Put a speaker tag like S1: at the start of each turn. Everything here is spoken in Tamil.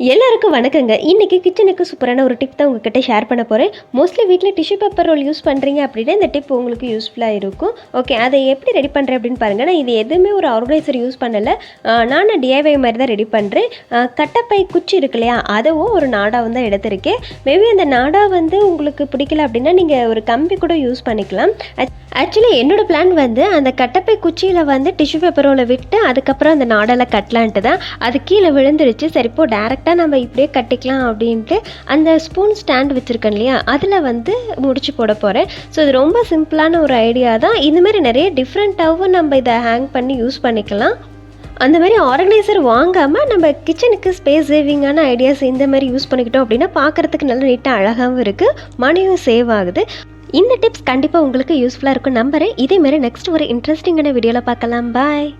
S1: எல்லாருக்கும் வணக்கங்க. இன்றைக்கி கிச்சனுக்கு சூப்பரான ஒரு டிப் தான் உங்ககிட்ட ஷேர் பண்ண போகிறேன். மோஸ்ட்லி வீட்டில் டிஷ்யூ பேப்பர் ரோல் யூஸ் பண்ணுறீங்க அப்படின்னா இந்த டிப் உங்களுக்கு யூஸ்ஃபுல்லாக இருக்கும். ஓகே, அதை எப்படி ரெடி பண்ணுறேன் அப்படின்னு பாருங்கள். நான் இது எதுவுமே ஒரு ஆர்கனைசர் யூஸ் பண்ணலை, நானும் டிஐவை மாதிரி தான் ரெடி பண்ணுறேன். கட்டப்பை குச்சி இருக்கு இல்லையா, அதுவும் ஒரு நாடாவும் தான் எடுத்திருக்கேன். மேபி அந்த நாடா உங்களுக்கு பிடிக்கல அப்படின்னா நீங்கள் ஒரு கம்பி கூட யூஸ் பண்ணிக்கலாம். ஆக்சுவலி என்னோடய பிளான் அந்த கட்டப்பை குச்சியில் டிஷ்யூ பேப்பர் ரோலை விட்டு அதுக்கப்புறம் அந்த நாடாவில் கட்டலான்ட்டு தான். அது கீழே விழுந்துருச்சு. சரிப்போ டேரெக்டாக நம்ம இப்படியே கட்டிக்கலாம் அப்படின்ட்டு அந்த ஸ்பூன் ஸ்டாண்ட் வச்சுருக்கேன் இல்லையா, அதில் முடிச்சு போட போகிறேன். ஸோ இது ரொம்ப சிம்பிளான ஒரு ஐடியா தான். இந்தமாதிரி நிறைய டிஃப்ரெண்ட்டாகவும் நம்ம இதை ஹேங் பண்ணி யூஸ் பண்ணிக்கலாம். அந்த மாதிரி ஆர்கனைசர் வாங்காமல் நம்ம கிச்சனுக்கு ஸ்பேஸ் சேவிங்கான ஐடியாஸ் இந்த மாதிரி யூஸ் பண்ணிக்கிட்டோம் அப்படின்னா பார்க்குறதுக்கு நல்லா நீட்டாக அழகாகவும் இருக்குது, மணியும் சேவ் ஆகுது. இந்த டிப்ஸ் கண்டிப்பாக உங்களுக்கு யூஸ்ஃபுல்லாக இருக்கும் நம்புறேன். இதேமாதிரி நெக்ஸ்ட் ஒரு இன்ட்ரெஸ்டிங்கான வீடியோவில் பார்க்கலாம். பாய்.